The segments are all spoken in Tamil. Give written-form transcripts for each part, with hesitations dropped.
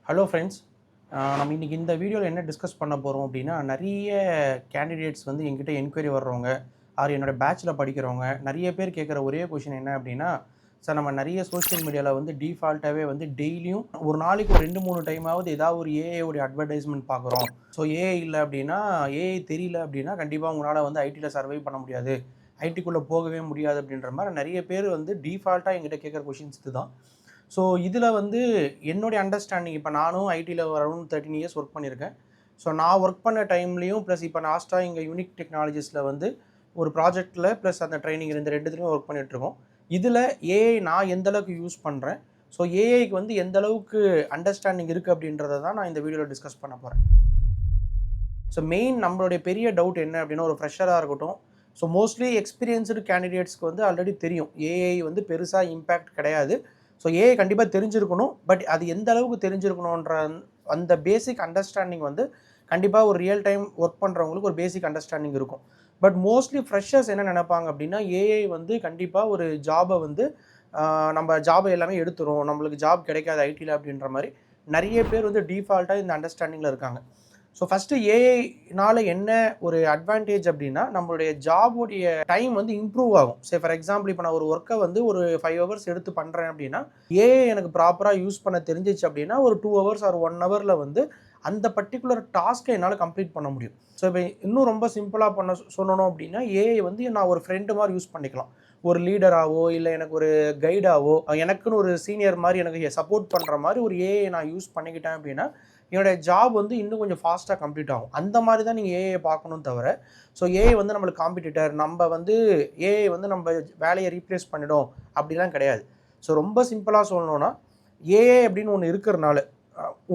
Hello friends. நம்ம இன்றைக்கி இந்த வீடியோவில் என்ன டிஸ்கஸ் பண்ண போகிறோம் அப்படின்னா, நிறைய கேண்டிடேட்ஸ் வந்து என்கிட்ட என்கொயரி வர்றவங்க, ஆர் என்னோடய பேட்ச்சில் படிக்கிறவங்க நிறைய பேர் கேட்குற ஒரே கொஷின் என்ன அப்படின்னா, சார் நம்ம நிறைய சோஷியல் மீடியாவில் வந்து டிஃபால்ட்டாகவே வந்து டெய்லியும் ஒரு நாளைக்கு ஒரு 2, 3 டைமாவது ஏதாவது ஒரு ஏஐ உடைய அட்வர்டைஸ்மெண்ட் பார்க்குறோம். ஸோ ஏஐ இல்லை அப்படின்னா, ஏஐ தெரியல அப்படின்னா கண்டிப்பாக உங்களால் வந்து ஐடியில் சர்வை பண்ண முடியாது, ஐடிக்குள்ளே போகவே முடியாது அப்படின்ற மாதிரி நிறைய பேர் வந்து டிஃபால்ட்டாக என்கிட்ட கேட்குற கொஷின்ஸ் இதுதான். ஸோ இதில் வந்து என்னுடைய அண்டர்ஸ்டாண்டிங், இப்போ நானும் ஐடியில் அரௌண்ட் 13 இயர்ஸ் ஒர்க் பண்ணியிருக்கேன். ஸோ நான் ஒர்க் பண்ண டைம்லேயும் ப்ளஸ் இப்போ லாஸ்ட்டாக இங்கே யூனிக் டெக்னாலஜிஸில் வந்து ஒரு ப்ராஜெக்ட்டில் ப்ளஸ் அந்த ட்ரைனிங் இந்த ரெண்டுத்துலையும் ஒர்க் பண்ணிகிட்ருக்கோம். இதில் ஏஐ நான் எந்த அளவுக்கு யூஸ் பண்ணுறேன், ஸோ ஏஐக்கு வந்து எந்த அளவுக்கு அண்டர்ஸ்டாண்டிங் இருக்குது அப்படின்றத தான் நான் இந்த வீடியோவில் டிஸ்கஸ் பண்ண போகிறேன். ஸோ மெயின் நம்மளுடைய பெரிய டவுட் என்ன அப்படின்னா, ஒரு ஃப்ரெஷராக இருக்கட்டும், ஸோ மோஸ்ட்லி எக்ஸ்பீரியன்ஸ்டு கேண்டிடேட்ஸ்க்கு வந்து ஆல்ரெடி தெரியும் ஏஐ வந்து பெருசாக இம்பேக்ட் கிடையாது. ஸோ ஏஐ கண்டிப்பாக தெரிஞ்சிருக்கணும். பட் அது எந்த அளவுக்கு தெரிஞ்சிருக்கணுன்ற அந்த பேசிக் அண்டர்ஸ்டாண்டிங் வந்து கண்டிப்பாக ஒரு ரியல் டைம் ஒர்க் பண்ணுறவங்களுக்கு ஒரு பேசிக் அண்டர்ஸ்டாண்டிங் இருக்கும். பட் மோஸ்ட்லி ஃப்ரெஷர்ஸ் என்ன நினைப்பாங்க அப்படின்னா, ஏஐ வந்து கண்டிப்பாக ஒரு ஜாபை வந்து நம்ம ஜாபை எல்லாமே எடுத்துரும், நம்மளுக்கு ஜாப் கிடைக்காது ஐடியில் அப்படின்ற மாதிரி நிறைய பேர் வந்து டிஃபால்ட்டாக இந்த அண்டர்ஸ்டாண்டிங்கில் இருக்காங்க. ஸோ ஃபஸ்ட்டு ஏஐனால என்ன ஒரு அட்வான்டேஜ் அப்படின்னா, நம்மளுடைய ஜாபுடைய டைம் வந்து இம்ப்ரூவ் ஆகும். ஃபார் எக்ஸாம்பிள் இப்போ நான் ஒரு ஒர்க்கை வந்து ஒரு 5 ஹவர்ஸ் எடுத்து பண்ணுறேன் அப்படின்னா, ஏஐ எனக்கு ப்ராப்பராக யூஸ் பண்ண தெரிஞ்சிச்சு அப்படின்னா ஒரு 2 ஹவர்ஸ் ஆர் 1 ஹவரில் வந்து அந்த பர்டிகுலர் டாஸ்க்கை என்னால் கம்ப்ளீட் பண்ண முடியும். ஸோ இப்போ இன்னும் ரொம்ப சிம்பிளாக சொல்லணும் அப்படின்னா, ஏஐ வந்து நான் ஒரு ஃப்ரெண்டு மாதிரி யூஸ் பண்ணிக்கலாம். ஒரு லீடராகவோ இல்லை எனக்கு ஒரு கைடாவோ, எனக்குன்னு ஒரு சீனியர் மாதிரி எனக்கு சப்போர்ட் பண்ணுற மாதிரி ஒரு ஏஐ நான் யூஸ் பண்ணிக்கிட்டேன் அப்படின்னா, என்னோடய ஜாப் வந்து இன்னும் கொஞ்சம் ஃபாஸ்ட்டாக கம்ப்ளீட் ஆகும். அந்த மாதிரி தான் நீங்கள் ஏஐ பார்க்கணும் தவிர, ஸோ ஏஐ வந்து நம்மளுக்கு காம்படிட்டர், நம்ம வந்து ஏஐ வந்து நம்ம வேலையை ரீப்ளேஸ் பண்ணிடும் அப்படிலாம் கிடையாது. ஸோ ரொம்ப சிம்பிளாக சொல்லணும்னா, ஏஐ அப்படின்னு ஒன்று இருக்கிறனால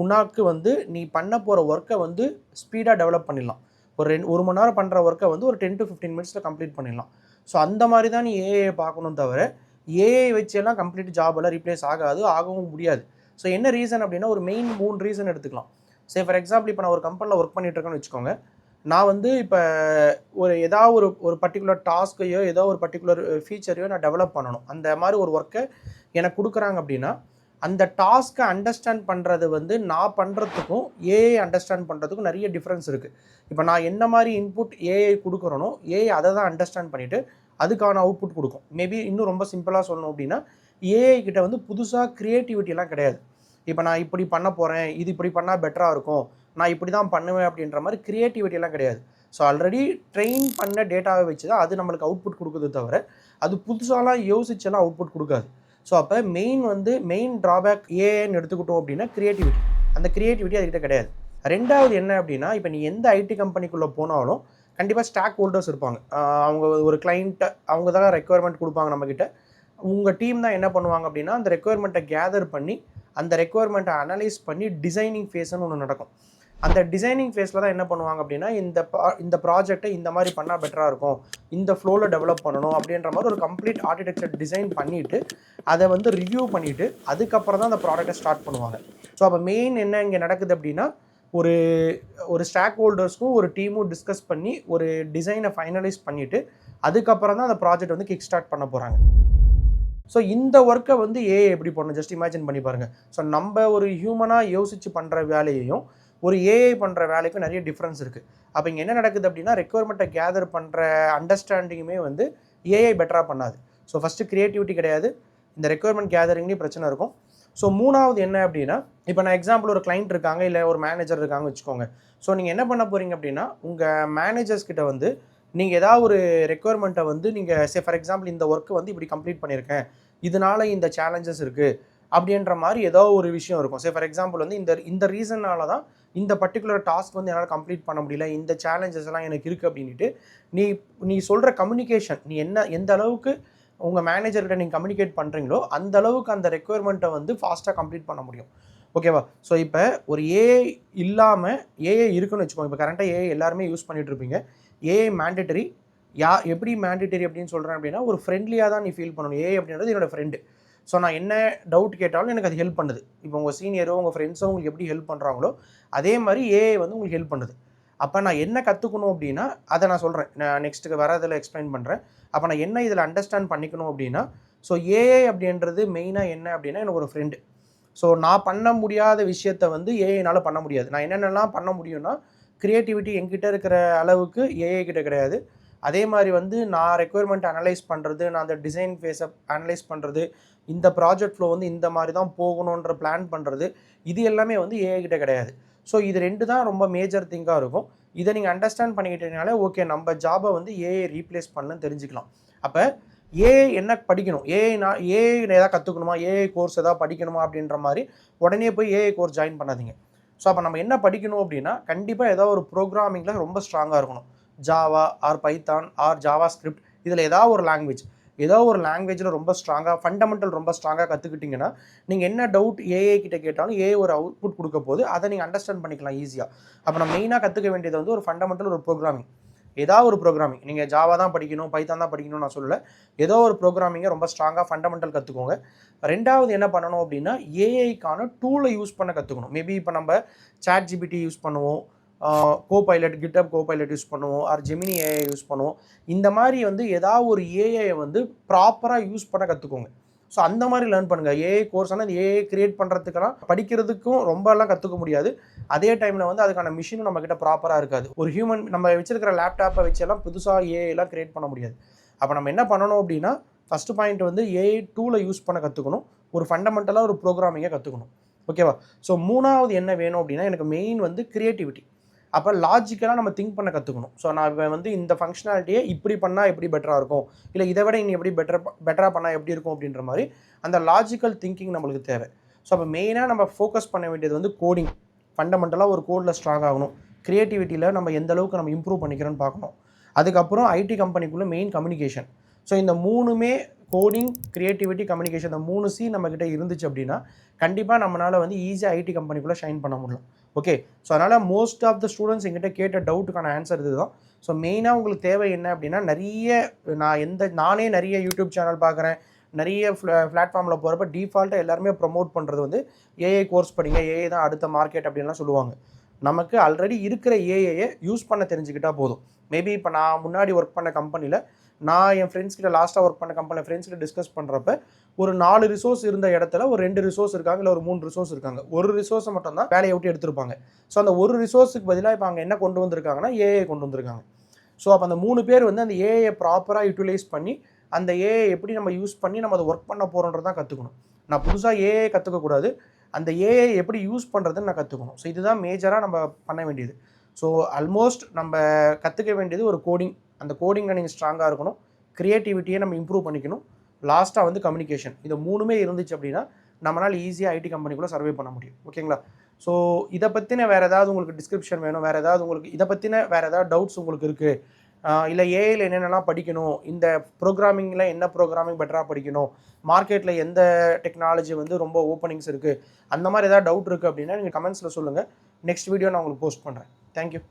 உனக்கு வந்து நீ பண்ண போகிற ஒர்க்கை வந்து ஸ்பீடாக டெவலப் பண்ணிடலாம். ஒரு 1 மணி நேரம் பண்ணுற ஒர்க்கை வந்து ஒரு 10 to 15 மினிட்ஸில் கம்ப்ளீட் பண்ணிடலாம். ஸோ அந்த மாதிரி தான் நீ ஏஐ பார்க்கணும் தவிர, ஏஐ வச்செல்லாம் கம்ப்ளீட் ஜாபெல்லாம் ரீப்ளேஸ் ஆகாது, ஆகவும் முடியாது. ஸோ என்ன ரீசன் அப்படின்னா, ஒரு மெயின் 3 ரீசன் எடுத்துக்கலாம். ஃபார் எக்ஸாம்பிள் இப்போ நான் ஒரு கம்பெனியில் ஒர்க் பண்ணிகிட்ருக்கேன்னு வச்சுக்கோங்க. நான் வந்து இப்போ ஏதாவது ஒரு பர்டிகுலர் டாஸ்க்கையோ ஏதோ ஒரு பர்டிகுலர் ஃபீச்சரையோ நான் டெவலப் பண்ணணும். அந்த மாதிரி ஒரு ஒர்க்கை எனக்கு கொடுக்குறாங்க அப்படின்னா, அந்த டாஸ்க்கை அண்டர்ஸ்டாண்ட் பண்ணுறது வந்து நான் பண்ணுறதுக்கும் ஏஐ அண்டர்ஸ்டாண்ட் பண்ணுறதுக்கும் நிறைய டிஃப்ரென்ஸ் இருக்குது. இப்போ நான் என்ன மாதிரி இன்புட் ஏஐ கொடுக்குறேனோ, ஏஐ அதை தான் அண்டர்ஸ்டாண்ட் பண்ணிவிட்டு அதுக்கான அவுட்புட் கொடுக்கும். மேபி இன்னும் ரொம்ப சிம்பிளாக சொல்லணும் அப்படின்னா, ஏஐ கிட்ட வந்து புதுசாக க்ரியேட்டிவிட்டிலாம் கிடையாது. இப்போ நான் இப்படி பண்ண போகிறேன், இது இப்படி பண்ணால் பெட்டராக இருக்கும், நான் இப்படி தான் பண்ணுவேன் அப்படின்ற மாதிரி க்ரியேட்டிவிட்டிலாம் கிடையாது. ஸோ ஆல்ரெடி ட்ரெயின் பண்ண டேட்டாவை வச்சு தான் அது நம்மளுக்கு அவுட்புட் கொடுக்குது தவிர, அது புதுசாலாம் யோசிச்செல்லாம் அவுட்புட் கொடுக்காது. ஸோ அப்போ மெயின் ட்ராபேக் ஏஐன்னு எடுத்துக்கிட்டோம் அப்படின்னா க்ரியேட்டிவிட்டி. அந்த க்ரியேட்டிவிட்டி அதுக்கிட்ட கிடையாது. ரெண்டாவது என்ன அப்படின்னா, இப்போ நீ எந்த ஐடி கம்பெனிக்குள்ளே போனாலும் கண்டிப்பாக ஸ்டாக் ஹோல்டர்ஸ் இருப்பாங்க. அவங்க ஒரு கிளைண்ட்டை அவங்க தான் ரெக்யர்மெண்ட் கொடுப்பாங்க நம்மக்கிட்ட. உங்கள் டீம் தான் என்ன பண்ணுவாங்க அப்படின்னா, அந்த ரெக்யர்மெண்ட்டை கேதர் பண்ணி அந்த ரெக்யர்மெண்ட்டை அனலைஸ் பண்ணி டிசைனிங் ஃபேஸ்ன்னு ஒன்று நடக்கும். அந்த டிசைனிங் ஃபேஸில் தான் என்ன பண்ணுவாங்க அப்படின்னா, இந்த ப்ராஜெக்டை இந்த மாதிரி பண்ணால் பெட்டராக இருக்கும், இந்த ஃப்ளோவில் டெவலப் பண்ணணும் அப்படின்ற மாதிரி ஒரு கம்ப்ளீட் ஆர்கிடெக்சர் டிசைன் பண்ணிவிட்டு அதை வந்து ரிவ்யூ பண்ணிவிட்டு அதுக்கப்புறம் தான் அந்த ப்ராடக்ட்டை ஸ்டார்ட் பண்ணுவாங்க. ஸோ அப்போ மெயின் என்ன இங்கே நடக்குது அப்படின்னா, ஒரு ஒரு ஸ்டாக் ஹோல்டர்ஸ்க்கும் ஒரு டீமும் டிஸ்கஸ் பண்ணி ஒரு டிசைனை ஃபைனலைஸ் பண்ணிவிட்டு அதுக்கப்புறம் தான் அந்த ப்ராஜெக்ட் வந்து கிக் ஸ்டார்ட் பண்ண போகிறாங்க. ஸோ இந்த ஒர்க்கை வந்து ஏஐ எப்படி பண்ணும், ஜஸ்ட் இமேஜின் பண்ணி பாருங்கள். ஸோ நம்ம ஒரு ஹியூமனாக யோசித்து பண்ணுற வேலையையும் ஒரு ஏஐ பண்ணுற வேலைக்கும் நிறைய டிஃப்ரென்ஸ் இருக்குது. அப்போ இங்கே என்ன நடக்குது அப்படின்னா, ரெக்யர்மெண்ட்டை கேதர் பண்ணுற அண்டர்ஸ்டாண்டிங்குமே வந்து ஏஐ பெட்டராக பண்ணாது. ஸோ ஃபஸ்ட்டு க்ரியேட்டிவிட்டி கிடையாது, இந்த ரெக்யர்மெண்ட் கேதரிங்லேயும் பிரச்சனை இருக்கும். ஸோ மூணாவது என்ன அப்படின்னா, இப்போ நான் எக்ஸாம்பிள் ஒரு கிளைண்ட் இருக்காங்க, இல்லை ஒரு மேனேஜர் இருக்காங்கன்னு வச்சுக்கோங்க. ஸோ நீங்கள் என்ன பண்ண போகிறீங்க அப்படின்னா, உங்கள் மேனேஜர்ஸ் கிட்ட வந்து நீங்கள் ஏதாவது ஒரு ரெக்யர்மெண்ட்டை வந்து நீங்கள் ஃபார் எக்ஸாம்பிள் இந்த ஒர்க்கு வந்து இப்படி கம்ப்ளீட் பண்ணியிருக்கேன், இதனால இந்த சேலஞ்சஸ் இருக்குது அப்படின்ற மாதிரி ஏதோ ஒரு விஷயம் இருக்கும். ஃபார் எக்ஸாம்பிள் வந்து இந்த ரீசனால தான் இந்த பர்டிகுலர் டாஸ்க் வந்து என்னால் கம்ப்ளீட் பண்ண முடியல, இந்த சேலஞ்சஸ் எல்லாம் எனக்கு இருக்குது அப்படின்ட்டு நீ சொல்கிற கம்யூனிகேஷன், நீ எந்த அளவுக்கு உங்கள் மேனேஜர்கிட்ட நீங்கள் கம்யூனிகேட் பண்ணுறீங்களோ அந்த அளவுக்கு அந்த ரெக்யர்மெண்ட்டை வந்து ஃபாஸ்ட்டாக கம்ப்ளீட் பண்ண முடியும். ஓகேவா? ஸோ இப்போ ஒரு ஏஐ இல்லாமல் ஏஐ இருக்குன்னு வச்சுக்கோங்க. இப்போ கரண்ட்டாக ஏஐ எல்லாருமே யூஸ் பண்ணிகிட்டு இருப்பீங்க. AI mandatory. எப்படி மேண்டேட்டரி அப்படின்னு சொல்கிறேன் அப்படின்னா, ஒரு ஃப்ரெண்ட்லியாக தான் நீ ஃபீல் பண்ணணும். ஏஐ அப்படின்றது என்னோடய ஃப்ரெண்டு. ஸோ நான் என்ன டவுட் கேட்டாலும் எனக்கு அது ஹெல்ப் பண்ணுது. இப்போ உங்கள் சீனியரோ உங்கள் ஃப்ரெண்ட்ஸோ உங்களுக்கு எப்படி ஹெல்ப் பண்ணுறாங்களோ அதே மாதிரி ஏஐ வந்து உங்களுக்கு ஹெல்ப் பண்ணுது. அப்போ நான் என்ன கற்றுக்கணும் அப்படின்னா அதை நான் சொல்கிறேன். நான் நெக்ஸ்ட்டுக்கு வரதில் எக்ஸ்பிளைன் பண்ணுறேன். அப்போ நான் என்ன இதில் அண்டர்ஸ்டாண்ட் பண்ணிக்கணும் அப்படின்னா, ஸோ ஏஐ அப்படின்றது மெயினாக என்ன அப்படின்னா எனக்கு ஒரு ஃப்ரெண்டு. ஸோ நான் பண்ண முடியாத விஷயத்த வந்து ஏஐனால் பண்ண முடியாது. நான் என்னென்னலாம் பண்ண முடியும்னா, கிரியேட்டிவிட்டி என்கிட்ட இருக்கிற அளவுக்கு ஏஐ கிட்ட கிடையாது. அதே மாதிரி வந்து நான் ரெக்யர்மெண்ட் அனலைஸ் பண்ணுறது, நான் அந்த டிசைன் ஃபேஸை அனலைஸ் பண்ணுறது, இந்த ப்ராஜெக்ட் ஃப்ளோ வந்து இந்த மாதிரி தான் போகணுன்ற பிளான் பண்ணுறது, இது எல்லாமே வந்து ஏஐ கிட்ட கிடையாது. ஸோ இது 2 தான் ரொம்ப மேஜர் திங்காக இருக்கும். இதை நீங்கள் அண்டர்ஸ்டாண்ட் பண்ணிக்கிட்டீங்கனாலே ஓகே, நம்ம ஜாபை வந்து ஏஐ ரீப்ளேஸ் பண்ணுன்னு தெரிஞ்சுக்கலாம். அப்போ ஏஐ என்ன படிக்கணும், ஏஐ ஏதாவது கற்றுக்கணுமா, ஏஐ கோர்ஸ் ஏதாவது படிக்கணுமா அப்படின்ற மாதிரி உடனே போய் ஏஐ கோர்ஸ் ஜாயின் பண்ணாதீங்க. ஸோ அப்போ நம்ம என்ன படிக்கணும் அப்படின்னா, கண்டிப்பாக ஏதாவது ஒரு ப்ரோக்ராமிங்கில் ரொம்ப ஸ்ட்ராங்காக இருக்கணும். Java or Python or JavaScript, இதில் ஏதாவது ஒரு லாங்குவேஜ், ஏதோ ஒரு லாங்குவேஜில் ரொம்ப ஸ்ட்ராங்காக ஃபண்டமெண்டல் ரொம்ப ஸ்ட்ராங்காக கற்றுக்கிட்டிங்கன்னா, நீங்கள் என்ன டவுட் ஏஐ கிட்ட கேட்டாலும் ஏஐ ஒரு அவுட்புட் கொடுக்க போது, அதை நீங்கள் அண்டர்ஸ்டாண்ட் பண்ணிக்கலாம் ஈஸியாக. அப்போ நம்ம மெயினாக கற்றுக்க வேண்டியது வந்து ஒரு ஃபண்டமெண்டல் ஒரு ப்ரோக்ராமிங். ஏதாவது ஒரு ப்ரோக்ராமிங், நீங்கள் ஜாவா தான் படிக்கணும், பைத்தான் தான் படிக்கணும்னு நான் சொல்லலை. ஏதோ ஒரு ப்ரோக்ராமிங்கை ரொம்ப ஸ்ட்ராங்காக ஃபண்டமெண்டல் கற்றுக்கோங்க. ரெண்டாவது என்ன பண்ணணும் அப்படின்னா, ஏஐக்கான டூலை யூஸ் பண்ண கற்றுக்கணும். மேபி இப்போ நம்ம ChatGPT யூஸ் பண்ணுவோம், கோபைலட், கிட்டப் கோபைலட் யூஸ் பண்ணுவோம், ஆர் ஜெமினி ஏஐ யூஸ் பண்ணுவோம். இந்த மாதிரி வந்து ஏதாவது ஒரு ஏஐயை வந்து ப்ராப்பராக யூஸ் பண்ண கற்றுக்கோங்க. ஸோ அந்த மாதிரி லேர்ன் பண்ணுங்கள். ஏஐ கோர்ஸ் ஆனால் ஏஐ கிரியேட் பண்ணுறதுக்கெல்லாம் படிக்கிறதுக்கும் ரொம்பலாம் கற்றுக்க முடியாது. அதே டைமில் வந்து அதுக்கான மிஷினும் நம்மக்கிட்ட ப்ராப்பராக இருக்காது. ஒரு ஹியூமன் நம்ம வச்சிருக்கிற லேப்டாப்பை வச்செல்லாம் புதுசாக ஏஐலாம் கிரியேட் பண்ண முடியாது. அப்போ நம்ம என்ன பண்ணணும் அப்படின்னா, ஃபஸ்ட்டு பாயிண்ட் வந்து ஏஐ டூலை யூஸ் பண்ண கற்றுக்கணும். ஒரு ஃபண்டமெண்டலாக ஒரு ப்ரோக்ராமிங்கை கற்றுக்கணும். ஓகேவா? ஸோ 3வது என்ன வேணும் அப்படின்னா, எனக்கு மெயின் வந்து கிரியேட்டிவிட்டி. அப்போ லாஜிக்கலாக நம்ம திங்க் பண்ண கற்றுக்கணும். ஸோ நான் இப்போ வந்து இந்த ஃபங்க்ஷனாலிட்டியை இப்படி பண்ணால் எப்படி பெட்டராக இருக்கும், இல்லை இதை விட இன்னும் எப்படி பெட்டராக பண்ணால் எப்படி இருக்கும் அப்படின்ற மாதிரி அந்த லாஜிக்கல் திங்கிங் நம்மளுக்கு தேவை. ஸோ அப்போ மெயினாக நம்ம ஃபோக்கஸ் பண்ண வேண்டியது வந்து கோடிங். ஃபண்டமெண்டலாக ஒரு கோடில் ஸ்ட்ராங் ஆகணும். கிரியேட்டிவிட்டியில் நம்ம எந்த அளவுக்கு நம்ம இம்ப்ரூவ் பண்ணிக்கிறோன்னு பார்க்கணும். அதுக்கப்புறம் ஐடி கம்பெனிக்குள்ளே மெயின் கம்யூனிகேஷன். ஸோ இந்த 3மே கோடிங், கிரியேட்டிவிட்டி, கம்யூனிகேஷன், இந்த 3 சி நம்மக்கிட்ட இருந்துச்சு அப்படின்னா கண்டிப்பாக நம்மளால் வந்து ஈஸியாக ஐடி கம்பெனிக்குள்ளே ஷைன் பண்ண முடியும். ஓகே, ஸோ அதனால் மோஸ்ட் ஆஃப் த ஸ்டூடெண்ட்ஸ் எங்கிட்ட கேட்ட டவுட்டுக்கான ஆன்சர் இது தான். ஸோ மெயினாக உங்களுக்கு தேவை என்ன அப்படின்னா, நானே நிறைய யூடியூப் சேனல் பார்க்குறேன், நிறைய பிளாட்ஃபார்மில் போகிறப்ப டிஃபால்ட்டாக எல்லாருமே ப்ரொமோட் பண்ணுறது வந்து ஏஐ கோர்ஸ் படிங்க, ஏஐ தான் அடுத்த மார்க்கெட் அப்படின்லாம் சொல்லுவாங்க. நமக்கு ஆல்ரெடி இருக்கிற ஏஐயை யூஸ் பண்ண தெரிஞ்சுக்கிட்டால் போதும். மேபி இப்போ நான் முன்னாடி ஒர்க் பண்ண கம்பெனியில், நான் என் ஃப்ரெண்ட்ஸ் கிட்ட லாஸ்ட்டாக ஒர்க் பண்ண கம்பெனியில் ஃப்ரெண்ட்ஸ் கிட்ட டிஸ்கஸ் பண்ணுறப்ப ஒரு 4 ரிசோர்ஸ் இருந்த இடத்துல ஒரு 2 ரிசோர்ஸ் இருக்காங்க, இல்லை ஒரு 3 ரிசோர்ஸ் இருக்காங்க. ஒரு ரிசோர்ஸை மட்டும் தான் வேலையை விட்டு எடுத்திருப்பாங்க. ஸோ அந்த ஒரு ரிசோர்ஸுக்கு பதிலாக இப்போ அங்கே என்ன கொண்டு வந்திருக்காங்கன்னா, ஏஐ கொண்டு வந்திருக்காங்க. ஸோ அப்போ அந்த 3 பேர் வந்து அந்த ஏஐயை ப்ராப்பராக யூட்டிலைஸ் பண்ணி அந்த ஏஐ எப்படி நம்ம யூஸ் பண்ணி நம்ம அதை ஒர்க் பண்ண போகிறோன்றதான் கற்றுக்கணும். நான் புதுசாக ஏஐ கற்றுக்கக்கூடாது, அந்த ஏஐ எப்படி யூஸ் பண்ணுறதுன்னு நான் கற்றுக்கணும். ஸோ இதுதான் மேஜராக நம்ம பண்ண வேண்டியது. ஸோ ஆல்மோஸ்ட் நம்ம கற்றுக்க வேண்டியது ஒரு கோடிங். அந்த கோடிங்கில் நீங்கள் ஸ்ட்ராங்காக இருக்கணும். கிரியேட்டிவிட்டியை நம்ம இம்ப்ரூவ் பண்ணிக்கணும். லாஸ்ட்டாக வந்து கம்யூனிகேஷன். இது 3மே இருந்துச்சு அப்படின்னா நம்மளால் ஈஸியாக ஐடி கம்பெனிக்குள்ளே சர்வே பண்ண முடியும். ஓகேங்களா? ஸோ இதை பற்றின வேறு ஏதாவது உங்களுக்கு டிஸ்கிரிப்ஷன் வேணும், வேறு ஏதாவது உங்களுக்கு இதை பற்றின வேறு ஏதாவது டவுட்ஸ் உங்களுக்கு இருக்குது, இல்லை ஏஐயில் என்னென்னலாம் படிக்கணும், இந்த ப்ரோக்ராமிங்கில் என்ன ப்ரோக்ராமிங் பெட்டராக படிக்கணும், மார்க்கெட்டில் எந்த டெக்னாலஜி வந்து ரொம்ப ஓப்பனிங்ஸ் இருக்குது, அந்த மாதிரி ஏதாவது டவுட் இருக்குது அப்படின்னா நீங்கள் கமெண்ட்ஸில் சொல்லுங்கள். நெக்ஸ்ட் வீடியோ நான் உங்களுக்கு போஸ்ட் பண்ணுறேன். தேங்க்யூ.